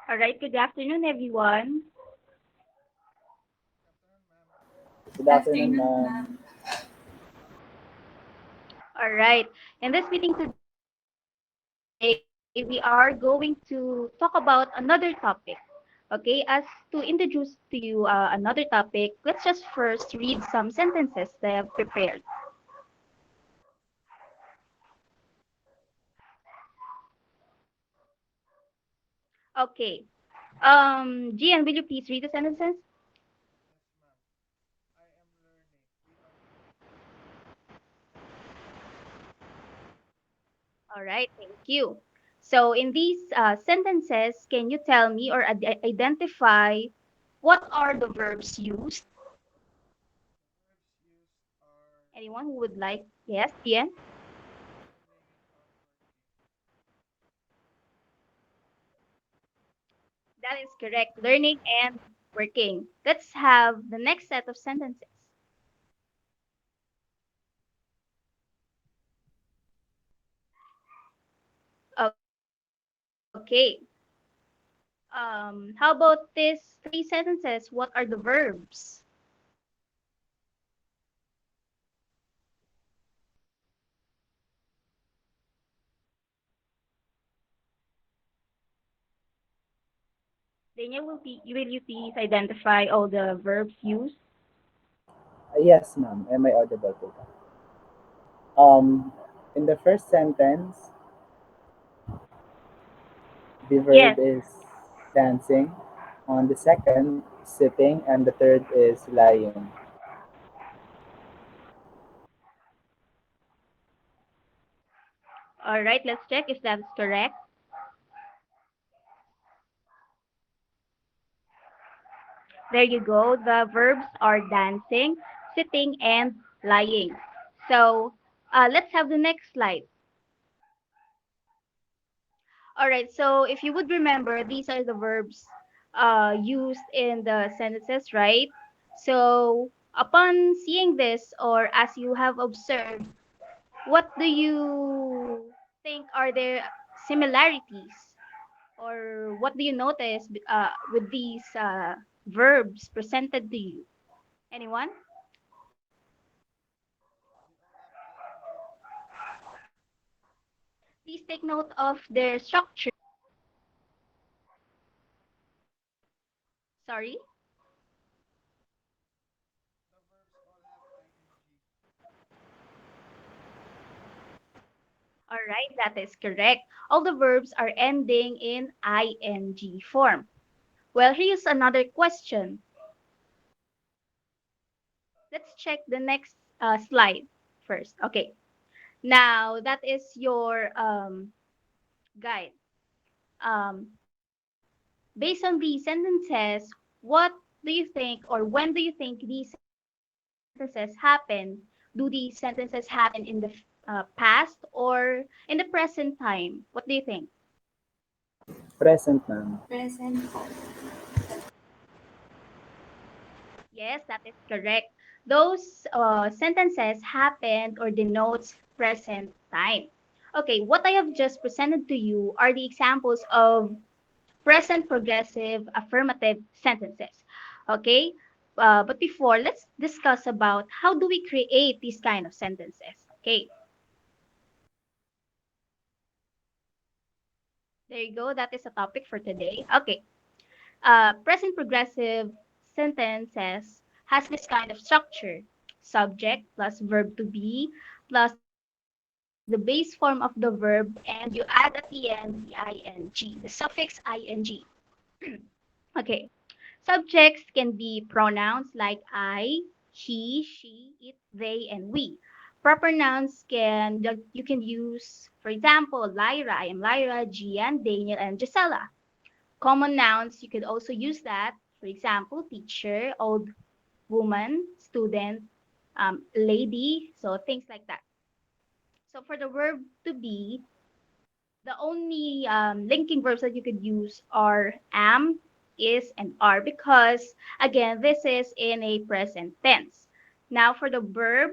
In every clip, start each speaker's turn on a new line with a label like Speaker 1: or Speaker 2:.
Speaker 1: All right, good afternoon, everyone.
Speaker 2: Good afternoon, ma'am.
Speaker 1: All right, in this meeting today, we are going to talk about another topic. Okay, as to introduce to you another topic, let's just first read some sentences that I have prepared. Okay, Gian, will you please read the sentences? All right, thank you. So, in these sentences, can you tell me or identify what are the verbs used? Anyone who would like? Yes, Gian? That is correct. Learning and working. Let's have the next set of sentences. Okay. How about these three sentences? What are the verbs? Daniel, will you please identify all the verbs used?
Speaker 2: Yes, ma'am. Am I audible to that? Um, in the first sentence, the verb
Speaker 1: Yes.
Speaker 2: is dancing. On the second, sitting, and the third is lying.
Speaker 1: All right, let's check if that's correct. There you go. The verbs are dancing, sitting, and lying. So let's have the next slide. All right, so if you would remember, these are the verbs used in the sentences, right? So upon seeing this, or as you have observed, what do you think are there similarities, or what do you notice with these verbs presented to you? Anyone? Please take note of their structure. Sorry. All right, that is correct. All the verbs are ending in ing form. Well, here's another question. Let's check the next slide first. Okay. Now, that is your guide. Based on these sentences, what do you think, or when do you think these sentences happen? Do these sentences happen in the past or in the present time? What do you think?
Speaker 2: Present, ma'am.
Speaker 1: Yes, that is correct. Those sentences happened or denotes present time. Okay, what I have just presented to you are the examples of present progressive affirmative sentences. Okay, but before, let's discuss about how do we create these kind of sentences. Okay, there you go. That is a topic for today. Okay, present progressive sentences has this kind of structure: subject plus verb to be plus the base form of the verb, and you add at the end the ing, the suffix ing. Okay. Subjects can be pronouns like I, he, she, it, they, and we. Proper nouns can that you can use, for example, Lyra, I am Lyra, Gian, Daniel, and Gisela. Common nouns, you could also use that. For example, teacher, old woman, student, lady, so things like that. So for the verb to be, the only linking verbs that you could use are am, is, and are because, again, this is in a present tense. Now, for the verb,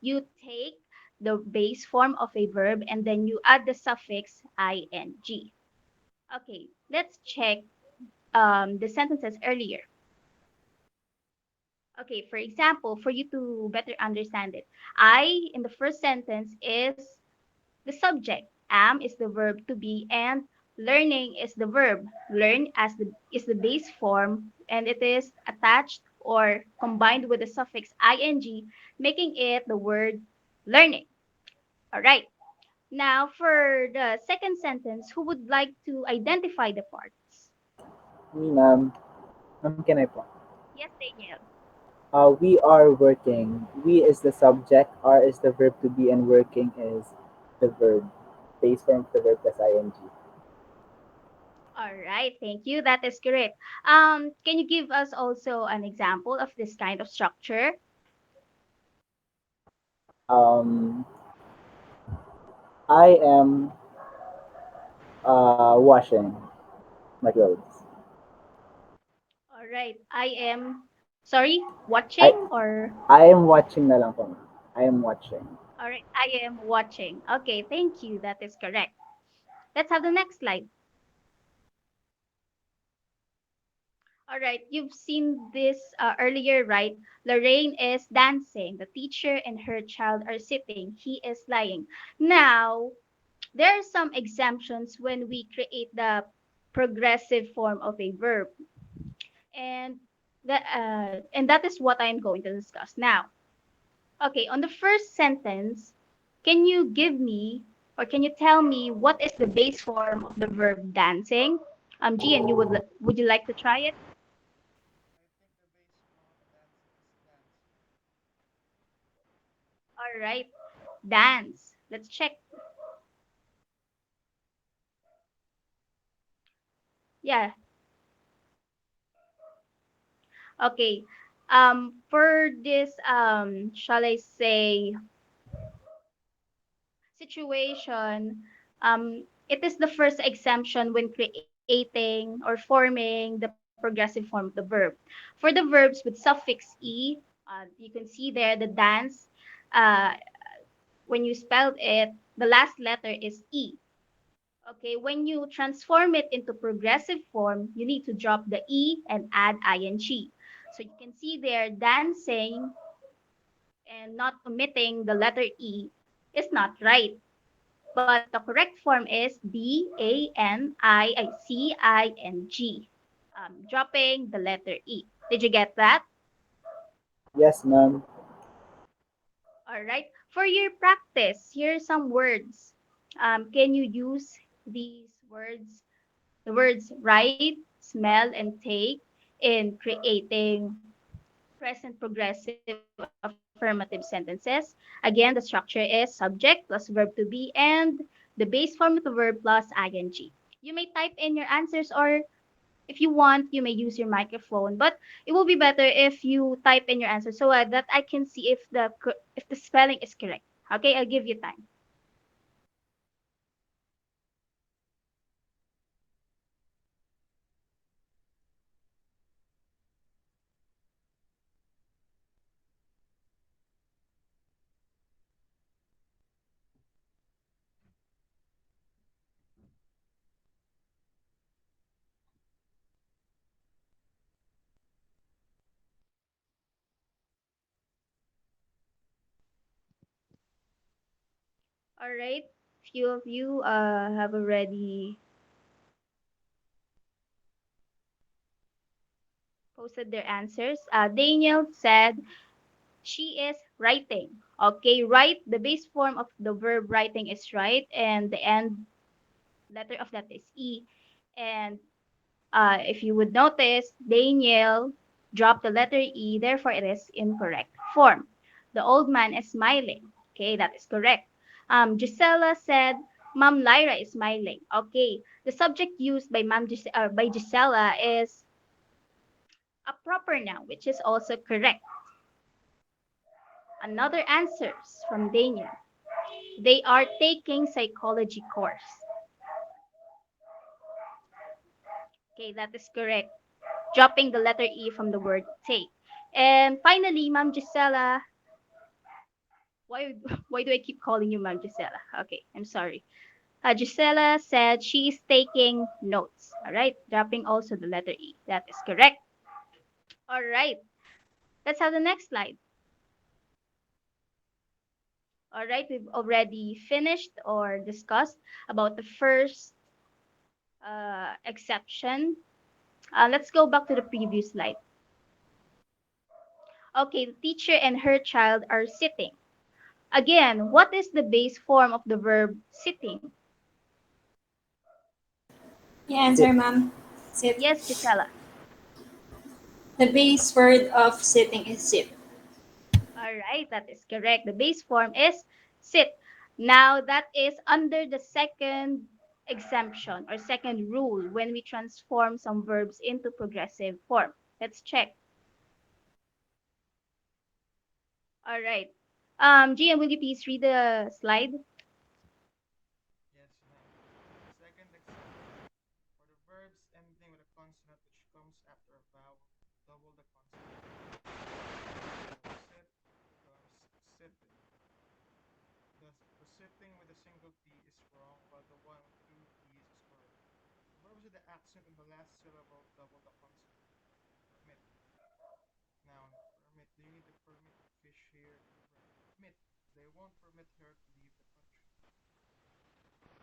Speaker 1: you take the base form of a verb and then you add the suffix ing. Okay, let's check. the sentences earlier. Okay, for example, for you to better understand it, I in the first sentence is the subject, am is the verb to be, and learning is the verb. Learn as the is the base form, and it is attached or combined with the suffix ing, making it the word learning. All right. Now for the second sentence, who would like to identify the parts?
Speaker 2: Me, ma'am. Ma'am, can I po?
Speaker 1: Yes, Daniel.
Speaker 2: We are working. We is the subject, are is the verb to be, and working is the verb. Base form of the verb plus ing.
Speaker 1: All right, thank you. That is correct. Can you give us also an example of this kind of structure?
Speaker 2: Um, I am washing my clothes.
Speaker 1: All right, I am sorry,
Speaker 2: I
Speaker 1: watching or
Speaker 2: I am watching na lang po, ma'am. I am watching.
Speaker 1: all right, I am watching. Okay, thank you. That is correct. Let's have the next slide. All right, you've seen this earlier, right? Lorraine is dancing. The teacher and her child are sitting. He is lying. Now, there are some exemptions when we create the progressive form of a verb, and that is what I'm going to discuss now. Okay, on the first sentence, can you give me or can you tell me what is the base form of the verb dancing? Gian, would you like to try it? All right, dance. Let's check. Yeah. Okay. For this, shall I say, situation, it is the first exemption when creating or forming the progressive form of the verb. For the verbs with suffix e, you can see there the dance. Uh, when you spelled it, the last letter is e. Okay, when you transform it into progressive form, you need to drop the e and add ing. So you can see there dancing and not omitting the letter e is not right. But the correct form is DANICING, dropping the letter E. Did you get that?
Speaker 2: Yes, ma'am.
Speaker 1: All right. For your practice, here are some words. Can you use these words, the words write, smell, and take, in creating present progressive affirmative sentences? Again, the structure is subject plus verb to be and the base form of the verb plus ing. You may type in your answers, or if you want, you may use your microphone, but it will be better if you type in your answer so that I can see if the spelling is correct. Okay, I'll give you time. All right, few of you have already posted their answers. Daniel said she is writing. Okay, write, the base form of the verb writing is right, and the end letter of that is E. And if you would notice, Daniel dropped the letter E, therefore it is incorrect form. The old man is smiling. Okay, that is correct. Gisela said, Ma'am Lyra is smiling. Okay, the subject used by by Gisela is a proper noun, which is also correct. Another answers from Daniel. They are taking psychology course. Okay, that is correct. Dropping the letter E from the word take. And finally, Ma'am Gisela, why why do I keep calling you Ma'am Gisela? Okay, I'm sorry. Gisela said she is taking notes. All right, dropping also the letter E. That is correct. All right, let's have the next slide. All right, we've already finished or discussed about the first exception. Let's go back to the previous slide. Okay, the teacher and her child are sitting. Again, what is the base form of the verb sitting?
Speaker 3: You answer,
Speaker 2: Sit.
Speaker 3: ma'am. Sit.
Speaker 1: Yes, Gisela.
Speaker 3: The base word of sitting is sit.
Speaker 1: All right, that is correct. The base form is sit. Now, that is under the second exemption or second rule when we transform some verbs into progressive form. Let's check. All right. Gian, will you please read the slide?
Speaker 4: Yes, ma'am. Second exception. For the verbs ending with a consonant which comes after a vowel, double the consonant. So sit becomes sitting. The sitting with a single T is wrong, while the one with two T's is correct. The verbs with the accent in the last syllable double the consonant. Permit. Noun. Permit. Do you need the permit of fish here? Permit. They won't permit her to leave the country.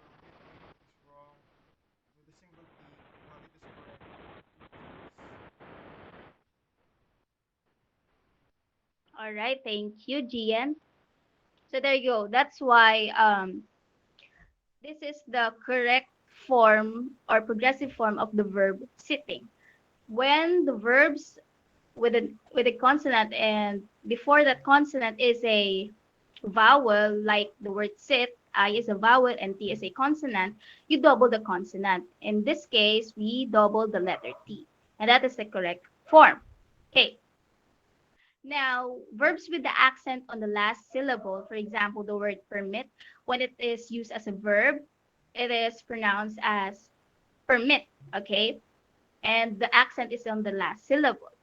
Speaker 4: Permitting is wrong with a single T, while it is correct with two T's.
Speaker 1: All right, thank you, Gian. So there you go. That's why this is the correct form or progressive form of the verb sitting. When the verbs with a consonant and before that consonant is a vowel like the word sit, I is a vowel and T is a consonant, you double the consonant. In this case, we double the letter T. And that is the correct form. Okay. Now, verbs with the accent on the last syllable, for example, the word permit, when it is used as a verb, it is pronounced as permit, okay? And the accent is on the last syllable.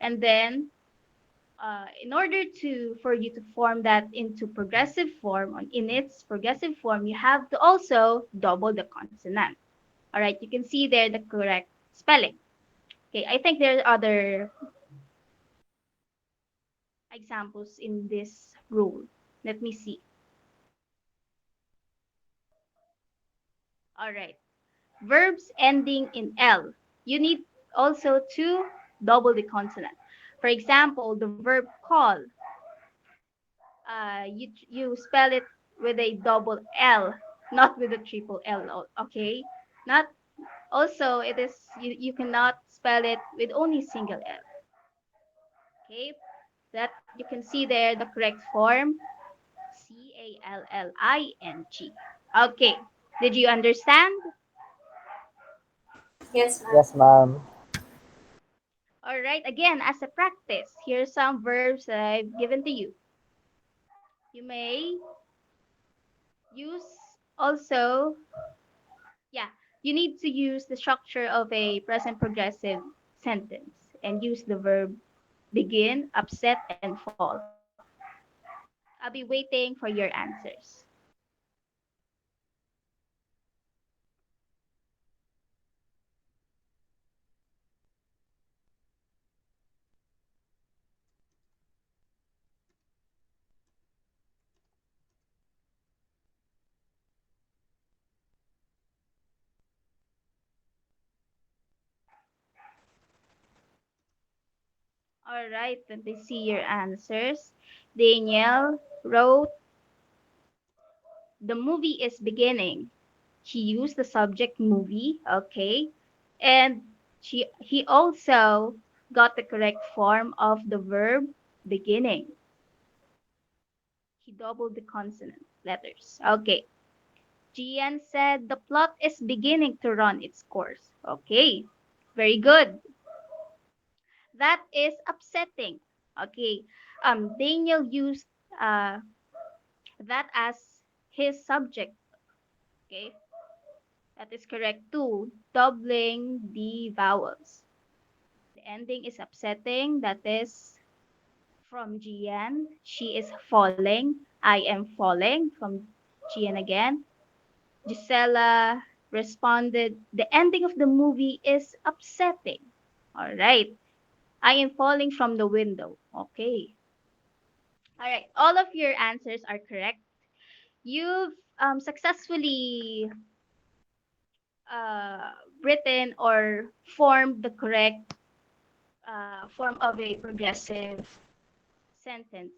Speaker 1: And then, in order to for you to form that into progressive form, in its progressive form, you have to also double the consonant. All right, you can see there the correct spelling. Okay, I think there are other examples in this rule. Let me see. All right. Verbs ending in L. You need also to double the consonant. For example, the verb call. You spell it with a double L, not with a triple L. Okay. Not also it is you cannot spell it with only single L. Okay. That you can see there the correct form Calling. Okay. Did you understand?
Speaker 3: Yes, ma'am.
Speaker 2: Yes, ma'am.
Speaker 1: All right, again, as a practice, here's some verbs that I've given to you. You may use also, yeah, you need to use the structure of a present progressive sentence and use the verb begin, upset, and fall. I'll be waiting for your answers. All right, let me see your answers. Danielle wrote, the movie is beginning. He used the subject movie, okay? And he also got the correct form of the verb beginning. He doubled the consonant letters. Okay. Gian said the plot is beginning to run its course. Okay. Very good. That is upsetting. Okay. Daniel used uh, that as his subject. Okay. That is correct too. Doubling the vowels. The ending is upsetting. That is from Gian. She is falling. I am falling from Gian again. Gisela responded, the ending of the movie is upsetting. All right. I am falling from the window. Okay. All right. All of your answers are correct. You've successfully uh, written or formed the correct form of a progressive sentence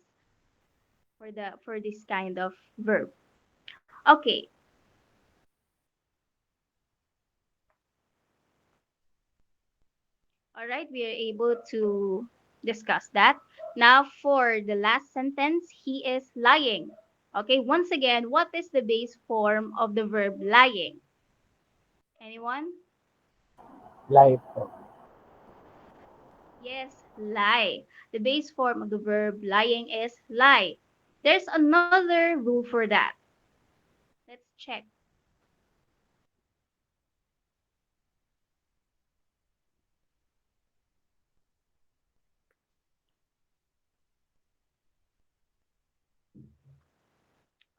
Speaker 1: for this kind of verb. Okay. All right. We are able to discuss that. Now for the last sentence, he is lying. Okay. Once again, what is the base form of the verb lying? Anyone?
Speaker 2: Life po.
Speaker 1: Yes, lie. The base form of the verb lying is lie. There's another rule for that. Let's check.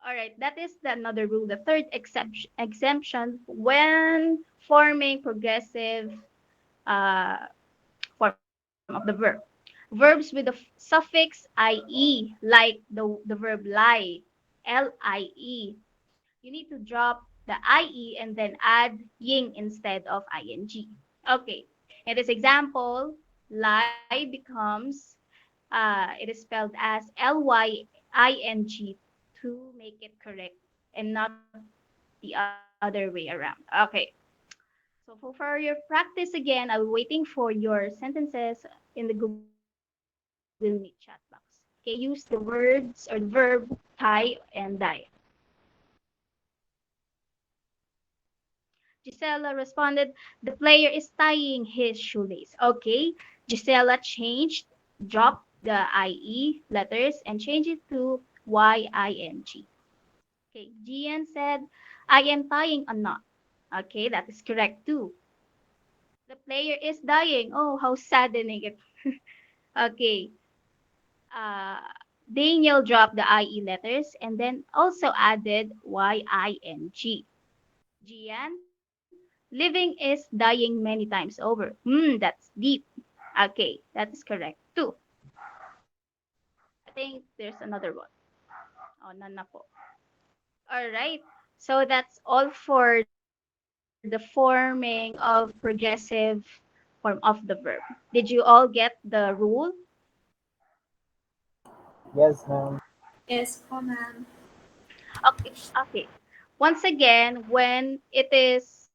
Speaker 1: All right, that is the another rule. The third exemption when forming progressive uh, form of the verb. Verbs with the suffix ie, like the verb lie, lie. You need to drop the ie and then add ying instead of ing. Okay. In this example, lie becomes it is spelled as lying to make it correct and not the other way around. Okay. So for your practice again, I'll be waiting for your sentences in the Google Meet chat box. Okay, use the words or the verb tie and die. Gisela responded, the player is tying his shoelace. Okay, Gisela changed, dropped the IE letters and changed it to YING. Okay, Gian said, I am tying a knot. Okay, that is correct too. The player is dying. Oh, how saddening it. Okay, uh, Daniel dropped the IE letters and then also added YING. Gian, living is dying many times over. That's deep. Okay, that is correct too. I think there's another one. Oh, none na po. All right. So that's all for the forming of progressive form of the verb. Did you all get the rule?
Speaker 2: Yes, ma'am.
Speaker 3: Yes po, ma'am.
Speaker 1: Okay. Okay. Once again, when it is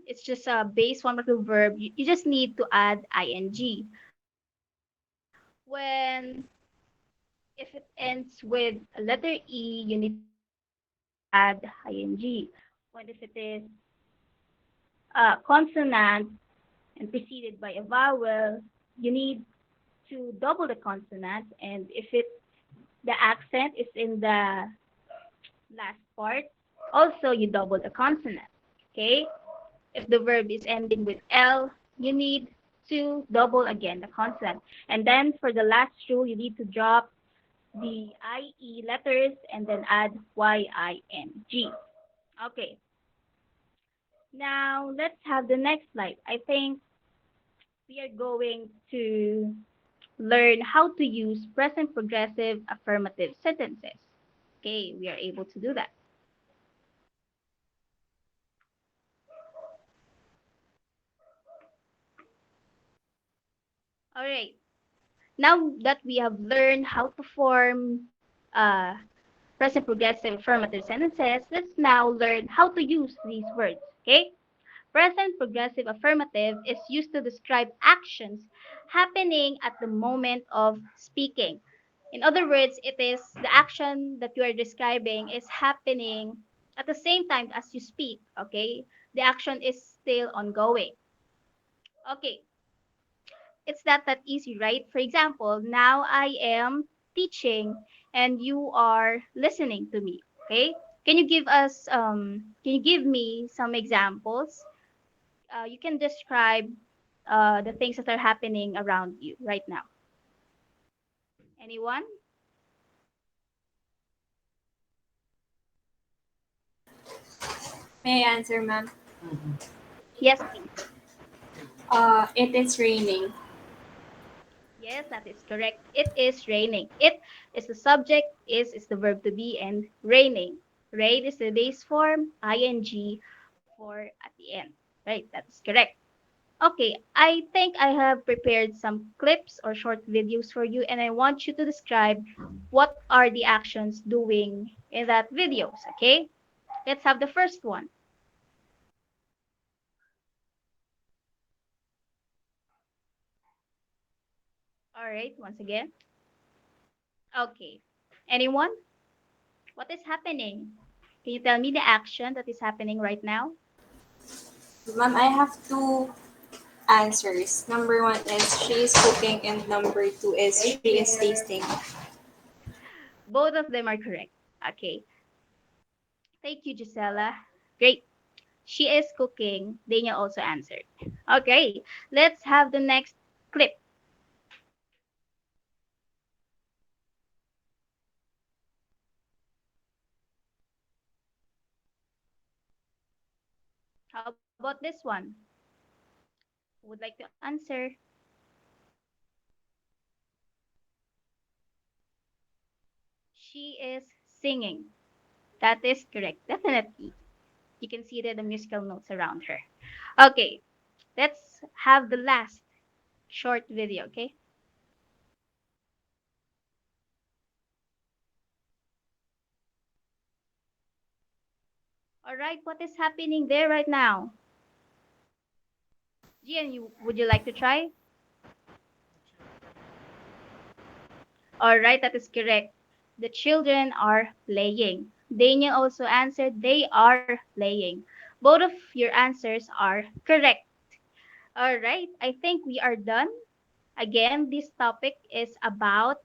Speaker 1: it's just a base form of the verb, you just need to add ing. When if it ends with a letter E, you need to add ing. When if it is consonant and preceded by a vowel, you need to double the consonant. And if the accent is in the last part, also you double the consonant. Okay? If the verb is ending with L, you need to double again the consonant. And then for the last rule, you need to drop the IE letters and then add YING. Okay, now let's have the next slide. I think we are going to learn how to use present progressive affirmative sentences. Okay, we are able to do that. All right, now that we have learned how to form present progressive affirmative sentences, let's now learn how to use these words. Okay? Present progressive affirmative is used to describe actions happening at the moment of speaking. In other words, it is the action that you are describing is happening at the same time as you speak. Okay? The action is still ongoing. Okay, it's not that easy, right? For example, now I am teaching and you are listening to me. Okay? Can you give me some examples? You can describe the things that are happening around you right now. Anyone?
Speaker 3: May I answer, ma'am?
Speaker 2: Mhm.
Speaker 1: Yes, please.
Speaker 3: It is raining.
Speaker 1: Yes, that is correct. It is raining. It is the subject, is the verb to be, and raining. Rain is the base form, ing for at the end. Right, that is correct. Okay, I think I have prepared some clips or short videos for you, and I want you to describe what are the actions doing in that videos, okay? Let's have the first one. All right, once again. Okay. Anyone? What is happening? Can you tell me the action that is happening right now?
Speaker 3: Ma'am, I have two answers. Number one is she is cooking, and number two is she is tasting.
Speaker 1: Both of them are correct. Okay. Thank you, Gisela. Great. She is cooking. Daniel also answered. Okay. Let's have the next clip. How about this one? Who would like to answer? She is singing. That is correct. Definitely. You can see the musical notes around her. Okay. Let's have the last short video, okay? All right. What is happening there right now? Gian, you would you like to try?
Speaker 4: The children are playing.
Speaker 1: All right, that is correct. The children are playing. Daniel also answered they are playing. Both of your answers are correct. All right, I think we are done. Again, this topic is about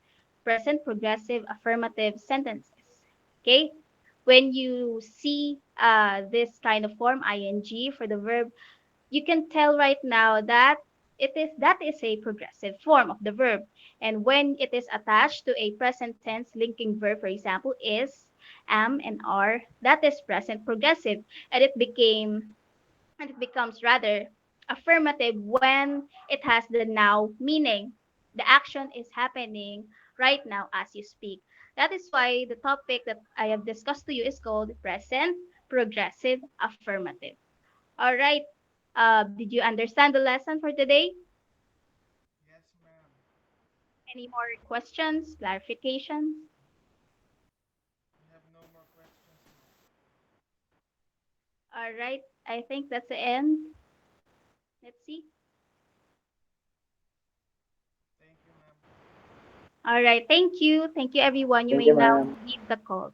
Speaker 1: present progressive affirmative sentences. Okay? When you see this kind of form, ing, for the verb, you can tell right now that that is a progressive form of the verb. And when it is attached to a present tense linking verb, for example, is, am, and are, that is present progressive. And it becomes rather affirmative when it has the now meaning. The action is happening right now as you speak. That is why the topic that I have discussed to you is called present progressive affirmative. All right. Did you understand the lesson for today?
Speaker 4: Yes, ma'am.
Speaker 1: Any more questions, clarifications?
Speaker 4: We have no more questions, ma'am.
Speaker 1: All right. I think that's the end. Let's see.
Speaker 4: Thank you, ma'am.
Speaker 1: All right. Thank you. Thank you, everyone. You
Speaker 2: Thank
Speaker 1: may
Speaker 2: you,
Speaker 1: now
Speaker 2: ma'am.
Speaker 1: leave the call.